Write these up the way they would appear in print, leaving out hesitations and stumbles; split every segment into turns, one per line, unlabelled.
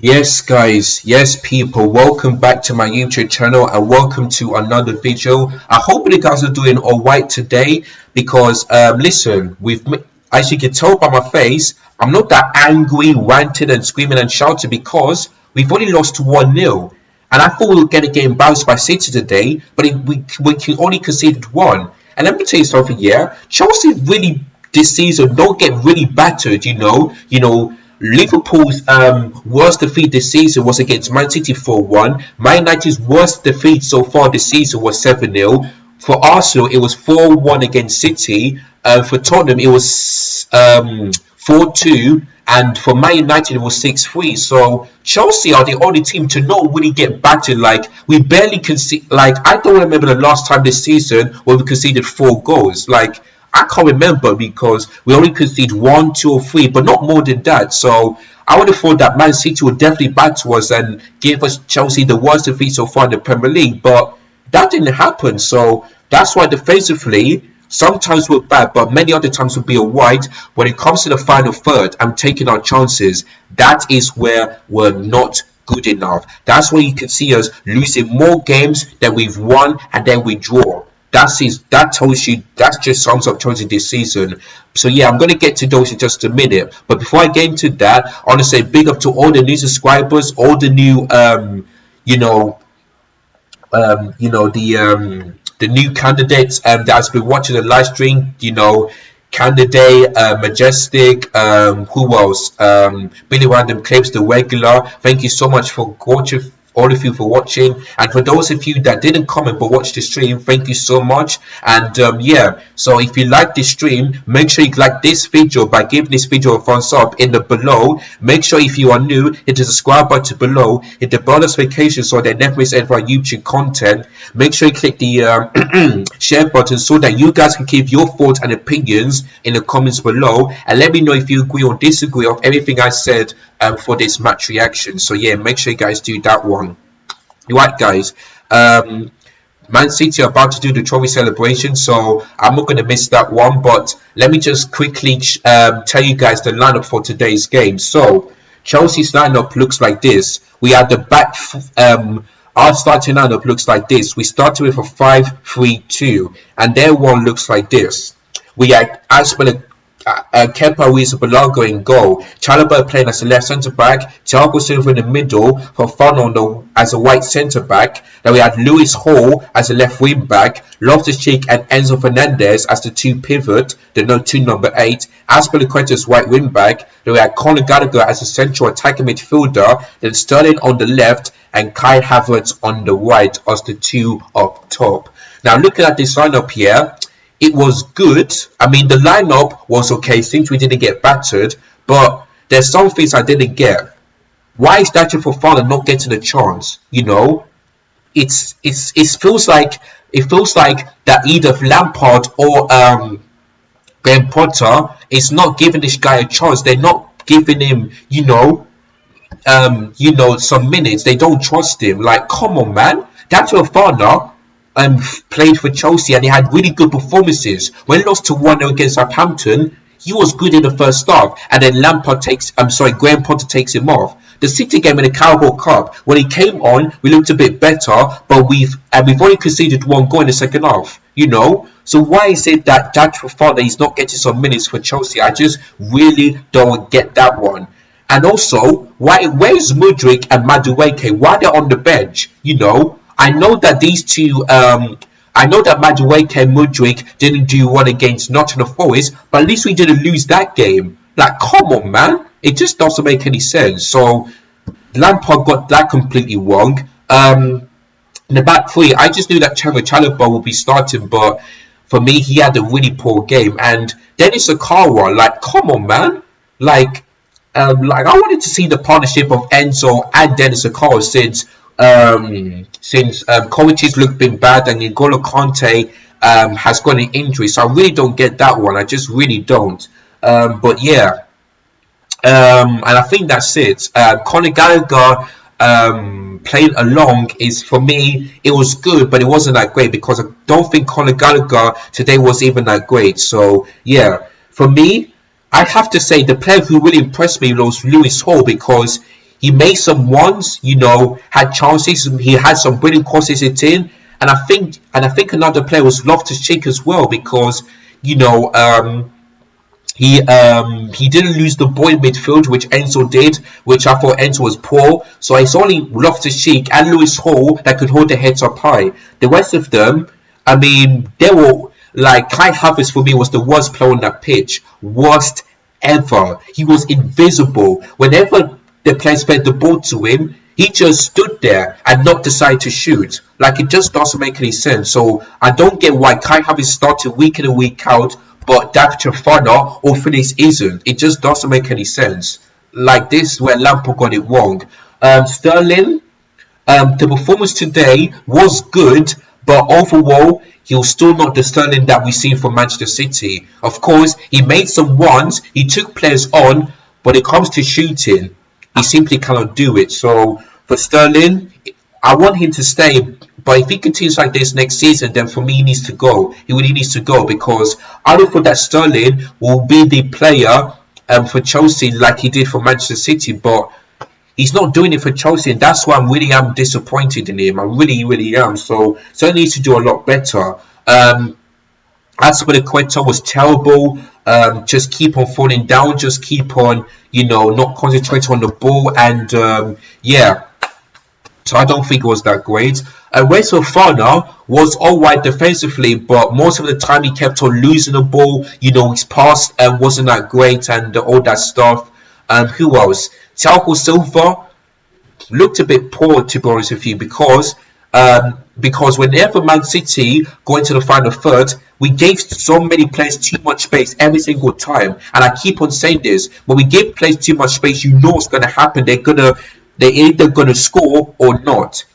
Yes, guys, yes, people, welcome back to my YouTube channel and welcome to another video. I hope you guys are doing all right today because, listen, as you can tell by my face, I'm not that angry, ranting, and screaming and shouting because we've only lost 1-0. And I thought we were going to get embarrassed by City today, but we only conceded one. And let me tell you something, yeah, Chelsea really this season don't get really battered, Liverpool's worst defeat this season was against Man City 4-1. Man United's worst defeat so far this season was 7-0. For Arsenal, it was 4-1 against City. For Tottenham, it was 4-2. And for Man United, it was 6-3. So Chelsea are the only team to not really get battered. Like, we barely concede. Like, I don't remember the last time this season where we conceded 4 goals. Like, I can't remember because we only conceded 1, 2, or 3, but not more than that. So I would have thought that Man City would definitely batter us and give us Chelsea the worst defeat so far in the Premier League, but that didn't happen. So that's why defensively, sometimes we're bad, but many other times we'll be alright. When it comes to the final third, I'm taking our chances. That is where we're not good enough. That's where you can see us losing more games than we've won and then we draw. That tells you, that just sums up Chelsea this season. So yeah, I'm going to get to those in just a minute. But before I get into that, I want to say big up to all the new subscribers, all the new, the new candidates that's been watching the live stream. Candidate, Majestic, who else? Billy Random Clips, the regular. Thank you so much for watching. All of you for watching, and for those of you that didn't comment but watched the stream, thank you so much. And yeah, so if you like this stream, make sure you like this video by giving this video a thumbs up in the below. Make sure if you are new, hit the subscribe button below, hit the bell notification so that never miss any of our YouTube content. Make sure you click the share button so that you guys can give your thoughts and opinions in the comments below, and let me know if you agree or disagree of everything I said for this match reaction. So yeah, make sure you guys do that one. Right, guys, Man City are about to do the trophy celebration, so I'm not going to miss that one. But let me just quickly tell you guys the lineup for today's game. So Chelsea's lineup looks like this. We have the back. Our starting lineup looks like this. We started with a 5-3-2, and their one looks like this. We had Kepa Arrizabalaga in goal, Chalobah playing as a left centre back, Thiago Silva in the middle, Fofana as a right centre back. Then we had Lewis Hall as a left wing back, Loftus-Cheek and Enzo Fernandez as the two pivot, the two number 8, Azpilicueta as right wing back. Then we had Conor Gallagher as a central attacking midfielder, then Sterling on the left and Kai Havertz on the right as the two up top. Now looking at this lineup here, it was good. I mean, the lineup was okay since we didn't get battered, but there's some things I didn't get. Why is Dacia Fofana not getting a chance? It feels like that either Lampard or Graham Potter is not giving this guy a chance. They're not giving him, some minutes. They don't trust him. Like, come on, man. Dacia Fofana played for Chelsea and he had really good performances. When he lost to 1-0 against Southampton, he was good in the first half, and then Graham Potter takes him off. The City game in the Carabao Cup, when he came on, we looked a bit better, but we've only conceded 1 goal in the second half. So why is it that Fofana is not getting some minutes for Chelsea? I just really don't get that one. And also, where's Mudryk and Madueke? Why they're on the bench? I know that these two, I know that Madueke and Mudryk didn't do well against Nottingham Forest, but at least we didn't lose that game. Like, come on, man. It just doesn't make any sense. So, Lampard got that completely wrong. In the back three, I just knew that Chalobah would be starting, but for me, he had a really poor game. And Dennis Akawa, like, come on, man. I wanted to see the partnership of Enzo and Dennis Akawa since Kovacic's look been bad and N'Golo Kante has got an injury, so I really don't get that one. I just really don't. But yeah, and I think that's it. Conor Gallagher playing along is, for me, it was good, but it wasn't that great because I don't think Conor Gallagher today was even that great. So yeah, for me, I have to say the player who really impressed me was Lewis Hall, because He made some ones, had chances. He had some brilliant crosses it in, and I think another player was Loftus-Cheek as well because you know he didn't lose the ball in midfield, which Enzo did, which I thought Enzo was poor. So it's only Loftus-Cheek and Lewis Hall that could hold their heads up high. The rest of them, I mean, they were like Kai Havertz for me was the worst player on that pitch, worst ever. He was invisible. Whenever the players fed the ball to him, he just stood there and not decide to shoot. Like, it just doesn't make any sense. So I don't get why Kai Havertz started week in and week out, but David Fofana or Phillips isn't. It just doesn't make any sense. Like, this is where Lampard got it wrong. Sterling, the performance today was good, but overall, he was still not the Sterling that we've seen from Manchester City. Of course, he made some runs, he took players on, but it comes to shooting, he simply cannot do it. So for Sterling, I want him to stay, but if he continues like this next season, then for me he needs to go. He really needs to go because I don't think that Sterling will be the player for Chelsea like he did for Manchester City, but he's not doing it for Chelsea, and that's why I really am disappointed in him. I really, really am. So Sterling needs to do a lot better. As for the Quetta was terrible. Just keep on falling down. Just keep on, not concentrating on the ball. And yeah, so I don't think it was that great. Wes Fofana was alright defensively, but most of the time he kept on losing the ball. His pass wasn't that great and all that stuff. Who else? Thiago Silva looked a bit poor, to be honest with you, because whenever Man City go into the final third, we gave so many players too much space every single time. And I keep on saying this, when we give players too much space, you know what's going to happen. They're either going to score or not,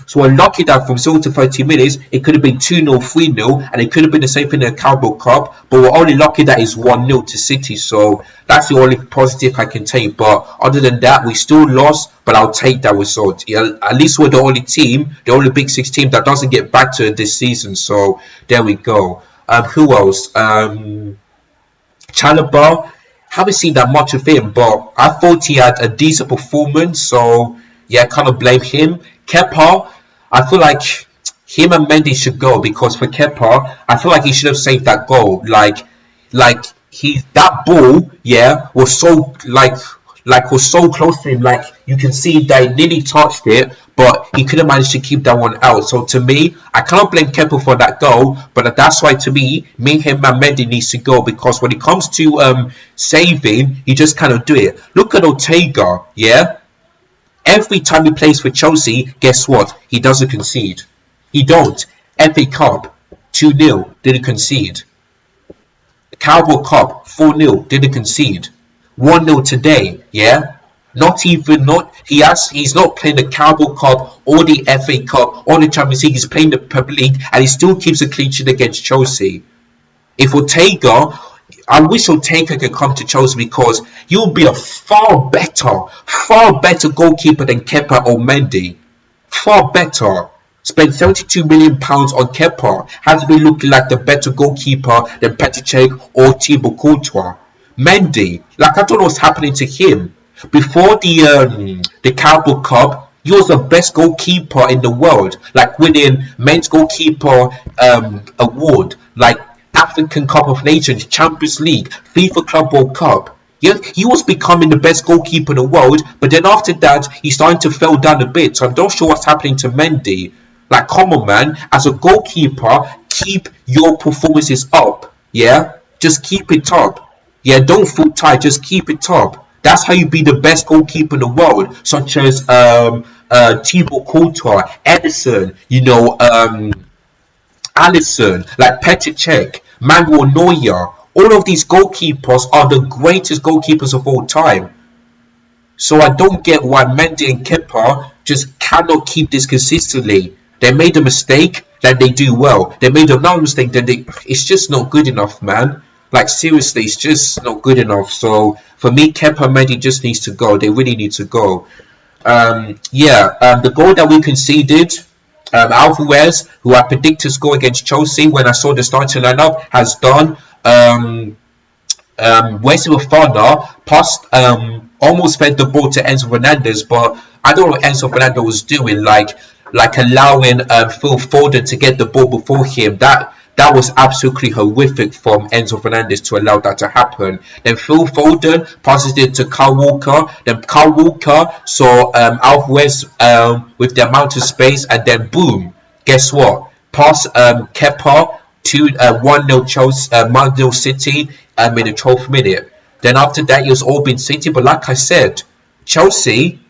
So we're lucky that from 0 to 30 minutes, it could have been 2-0, 3-0, and it could have been the same thing in the Carabao Cup, but we're only lucky that it's 1-0 to City, so that's the only positive I can take. But other than that, we still lost, but I'll take that result. At least we're the only team, the only Big Six team that doesn't get battered this season, so there we go. Who else? Chalobah. Haven't seen that much of him, but I thought he had a decent performance, so yeah, kind of blame him. Kepa, I feel like him and Mendy should go, because for Kepa, I feel like he should have saved that goal. Like that ball, yeah, was so was so close to him. Like, you can see that he nearly touched it, but he couldn't manage to keep that one out. So to me, I cannot blame Kepa for that goal, but that's why to me, him and Mendy needs to go, because when it comes to saving, he just cannot do it. Look at Ortega, yeah? Every time he plays for Chelsea, guess what? He doesn't concede. He don't. FA Cup, 2-0, didn't concede. Carabao Cup, 4-0, didn't concede. 1-0 today, yeah? He's not playing the Carabao Cup or the FA Cup or the Champions League. He's playing the Premier League, and he still keeps a clean sheet against Chelsea. If I wish Ortega could come to Chelsea, because he'll be a far better goalkeeper than Kepa or Mendy. Far better. Spent £72 million on Kepa. Has been looking like the better goalkeeper than Petr Cech or Thibaut Courtois. Mendy, I don't know what's happening to him. Before the Carabao Cup, he was the best goalkeeper in the world, winning men's goalkeeper award, African Cup of Nations, Champions League, FIFA Club World Cup. He was becoming the best goalkeeper in the world, but then after that, he's starting to fall down a bit. So I'm not sure what's happening to Mendy. Come on, man, as a goalkeeper, keep your performances up. Yeah, just keep it up. Yeah, don't feel tight, just keep it up. That's how you be the best goalkeeper in the world, such as Thibaut Courtois, Edison, Alisson, Petr Cech, Manuel Neuer. All of these goalkeepers are the greatest goalkeepers of all time. So I don't get why Mendy and Kepa just cannot keep this consistently. They made a mistake, then they do well. They made another mistake, then it's just not good enough, man. Seriously, it's just not good enough. So for me, Kepa and Mendy just needs to go. They really need to go. The goal that we conceded, Alvarez, who I predicted to score against Chelsea when I saw the starting lineup, has done. Wesley Fofana passed almost fed the ball to Enzo Fernandez, but I don't know what Enzo Fernandez was doing, like allowing Phil Foden to get the ball before him. That was absolutely horrific from Enzo Fernandez to allow that to happen. Then Phil Foden passes it to Kyle Walker. Then Kyle Walker saw Alvarez with the amount of space, and then boom, guess what? Pass Kepa to 1-0 Chelsea, 1-0 City in the 12th minute. Then after that, it was all been City. But like I said, Chelsea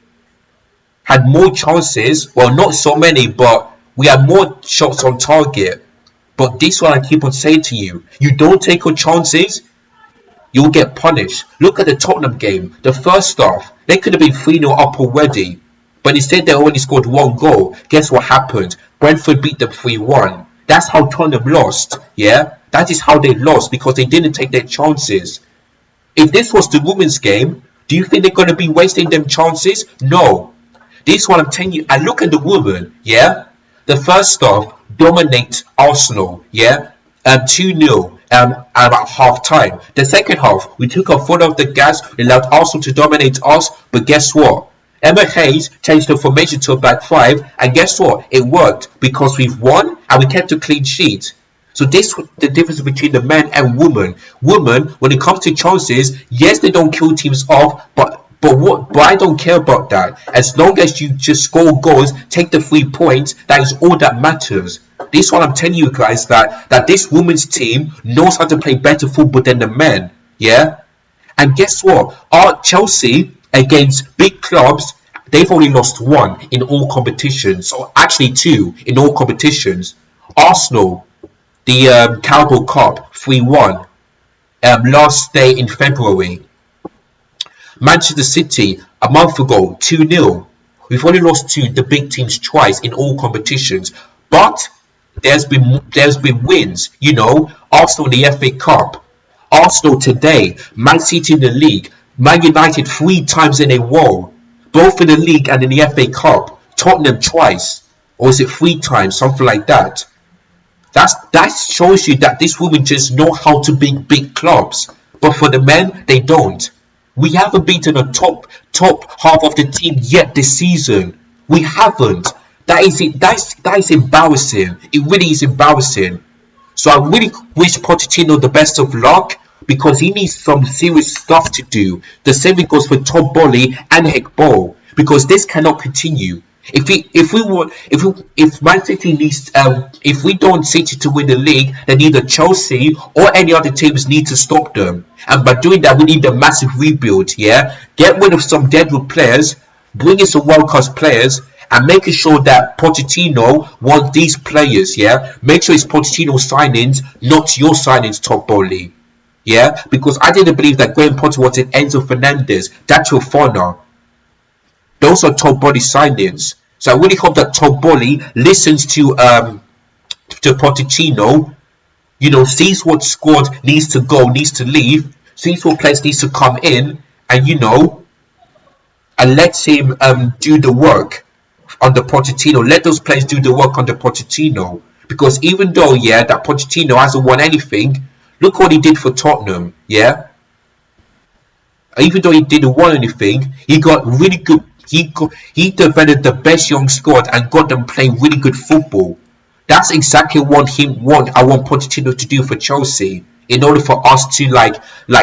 had more chances. Well, not so many, but we had more shots on target. But this one I keep on saying to you, you don't take your chances, you'll get punished. Look at the Tottenham game. The first half, they could have been 3-0 up already. But instead they only scored 1 goal. Guess what happened? Brentford beat them 3-1. That's how Tottenham lost. Yeah? That is how they lost, because they didn't take their chances. If this was the women's game, do you think they're going to be wasting them chances? No. This is what I'm telling you. And look at the women. Yeah? The first half dominate Arsenal, yeah, 2-0 about half time. The second half, we took our foot off the gas, we allowed Arsenal to dominate us, but guess what? Emma Hayes changed the formation to a back 5, and guess what? It worked, because we've won and we kept a clean sheet. So this is the difference between the men and women. Women, when it comes to chances, yes, they don't kill teams off, but I don't care about that. As long as you just score goals, take the 3 points, that is all that matters. This is what I'm telling you guys, that this women's team knows how to play better football than the men. Yeah? And guess what? Our Chelsea against big clubs, they've only lost 1 in all competitions. Or actually 2 in all competitions. Arsenal, the Carabao Cup, 3-1. Last day in February. Manchester City, a month ago, 2-0. We've only lost to the big teams twice in all competitions. But there's been wins, you know. Arsenal in the FA Cup. Arsenal today. Man City in the league. Man United 3 times in a row. Both in the league and in the FA Cup. Tottenham twice. Or is it 3 times? Something like that. That shows you that these women just know how to beat big clubs. But for the men, they don't. We haven't beaten the top half of the team yet this season. We haven't. That is embarrassing. It really is embarrassing. So I really wish Pochettino the best of luck, because he needs some serious stuff to do. The same goes for Todd Boehly and Heck Ball, because this cannot continue. If Man City needs, if we don't City to win the league, then either Chelsea or any other teams need to stop them. And by doing that, we need a massive rebuild. Yeah, get rid of some deadwood players, bring in some world-class players, and making sure that Pochettino wants these players. Yeah, make sure it's Pochettino signings, not your signings, Todd Boehly. Yeah, because I didn't believe that Graham Potter wanted Enzo Fernandez, Dacio Fona. Those are Todd Boehly signings. So I really hope that Todd Boehly listens to Pochettino, you know, sees what squad needs to go, needs to leave, sees what players needs to come in, and you know, and lets him do the work under Pochettino. Let those players do the work under Pochettino. Because even though, yeah, that Pochettino hasn't won anything, look what he did for Tottenham, yeah? Even though he didn't win anything, he got really good. He developed the best young squad and got them playing really good football. That's exactly what I want Pochettino to do for Chelsea, in order for us to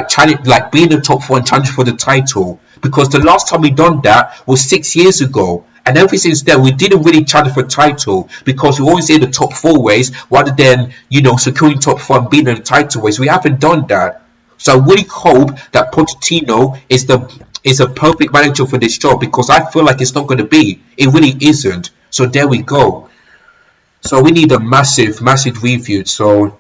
challenge, like be in the top 4 and challenge for the title. Because the last time we done that was 6 years ago, and ever since then we didn't really challenge for title, because we always in the top 4 ways rather than, you know, securing top 4 and being in the title ways. We haven't done that. So I really hope that Pochettino is a perfect manager for this job, because I feel like it's not going to be. It really isn't. So there we go. So we need a massive review. So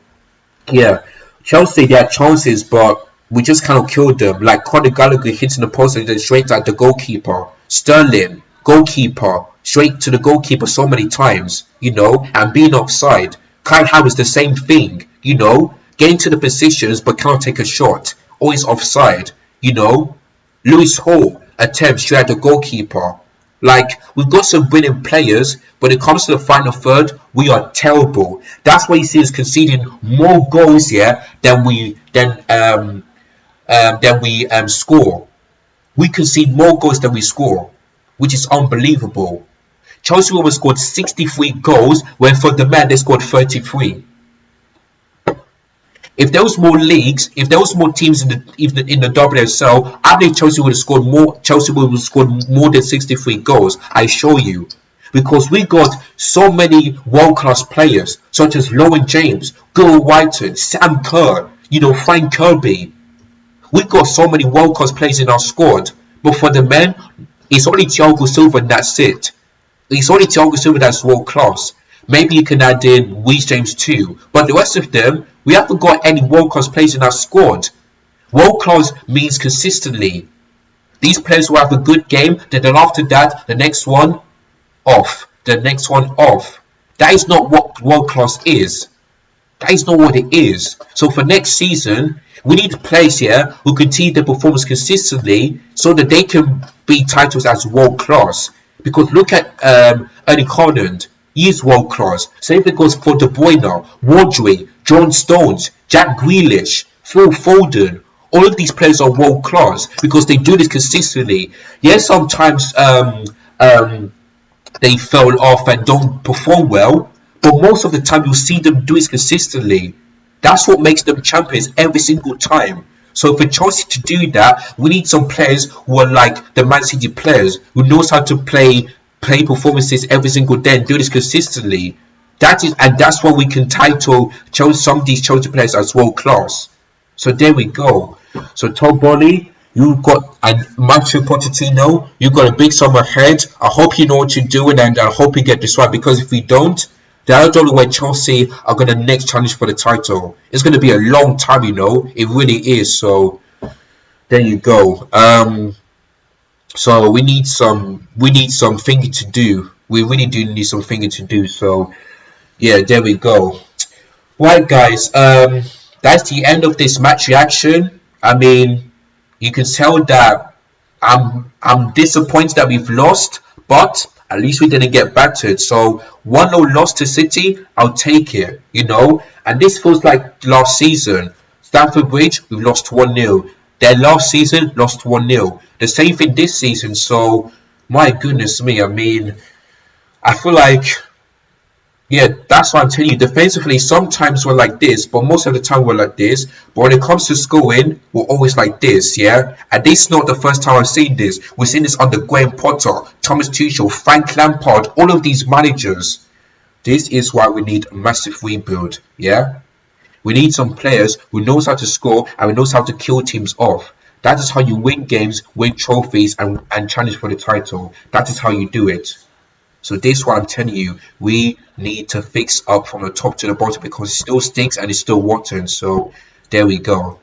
yeah, Chelsea, they had chances, but we just cannot kill them. Like Conor Gallagher hitting the post and then straight at the goalkeeper. Sterling, goalkeeper, straight to the goalkeeper so many times, you know, and being offside. Kai Havertz, the same thing, you know, getting to the positions but can't take a shot. Always offside, you know. Lewis Hall attempts straight at the goalkeeper. Like, we've got some brilliant players, but when it comes to the final third, we are terrible. That's why you see us conceding more goals here than we score. We concede more goals than we score, which is unbelievable. Chelsea women scored 63 goals, when for the men they scored 33. If there was more leagues, if there was more teams in the WSL, I think Chelsea would have scored more. Chelsea would have scored more than 63 goals. I assure you, because we got so many world-class players, such as Lauren James, Gil Whiten, Sam Kerr, Frank Kirby. We got so many world-class players in our squad, but for the men, it's only Thiago Silva and that's it. It's only Thiago Silva that's world-class. Maybe you can add in Reece James too, but the rest of them, we haven't got any world-class players in our squad. World-class means consistently. These players will have a good game, then after that, the next one off. The next one off. That is not what world-class is. That is not what it is. So for next season, we need players here who continue their performance consistently so that they can be titled as world-class. Because look at Erling Haaland. He is world class. Same thing goes for De Bruyne, Rodri, John Stones, Jack Grealish, Phil Foden. All of these players are world class because they do this consistently. Yes, sometimes they fell off and don't perform well, but most of the time you'll see them do it consistently. That's what makes them champions every single time. So for Chelsea to do that, we need some players who are like the Man City players, who knows how to play performances every single day and do this consistently. That's why we can title some of these Chelsea players as world class. So there we go. So Todd Boehly, you got, and Matteo Pochettino, you got a big summer ahead. I hope you know what you're doing, and I hope you get this right, because if we don't, that's the only way Chelsea are going to next challenge for the title. It's going to be a long time, it really is. So there you go. So we need some thinking to do. We really do need some thinking to do. So yeah, there we go. Right, guys. That's the end of this match reaction. I mean, you can tell that I'm disappointed that we've lost, but at least we didn't get battered. So 1-0 loss to City, I'll take it. And this feels like last season. Stamford Bridge, we've lost 1-0. Their last season lost 1-0. The same thing this season. So my goodness me, I mean, I feel like, yeah, that's what I'm telling you. Defensively, sometimes we're like this, but most of the time we're like this. But when it comes to scoring, we're always like this, yeah? And this is not the first time I've seen this. We've seen this under Graham Potter, Thomas Tuchel, Frank Lampard, all of these managers. This is why we need a massive rebuild, yeah? We need some players who knows how to score and who knows how to kill teams off. That is how you win games, win trophies, and challenge for the title. That is how you do it. So this is what I'm telling you. We need to fix up from the top to the bottom, because it still stinks and it's still rotten. So there we go.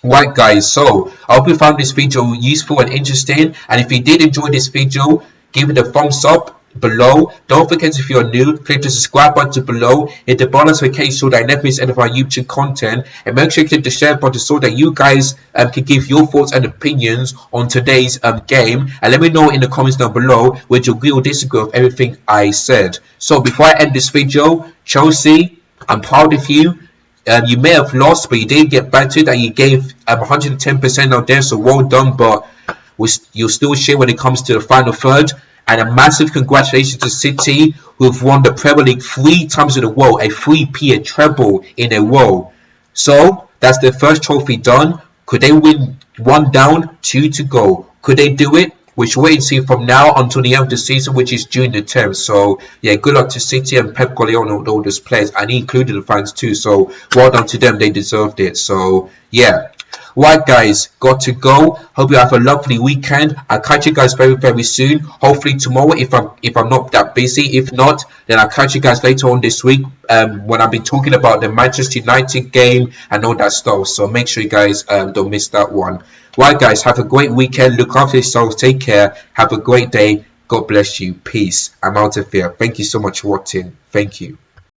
Right, guys. So I hope you found this video useful and interesting. And if you did enjoy this video, give it a thumbs up below. Don't forget, if you're new, click the subscribe button below, hit the bell notification so that I never miss any of our YouTube content, and make sure you click the share button so that you guys can give your thoughts and opinions on today's game, and let me know in the comments down below whether you agree or disagree with everything I said. So before I end this video, Chelsea, I'm proud of you. You may have lost, but you didn't get battered, and you gave 110% out there, so well done. But you'll still share when it comes to the final third. And a massive congratulations to City, who have won the Premier League 3 times in a row, a 3-peat, a treble in a row. So that's their first trophy done. Could they win 1 down, 2 to go? Could they do it? We should wait and see from now until the end of the season, which is June the 10th. So yeah, good luck to City and Pep Guardiola and all those players, and he included the fans too. So well done to them, they deserved it. So yeah. Right, guys, got to go. Hope you have a lovely weekend. I'll catch you guys very, very soon. Hopefully tomorrow, if I'm not that busy. If not, then I'll catch you guys later on this week when I'll be talking about the Manchester United game and all that stuff. So make sure you guys don't miss that one. Right, guys, have a great weekend. Look after yourselves. Take care. Have a great day. God bless you. Peace. I'm out of here. Thank you so much for watching. Thank you.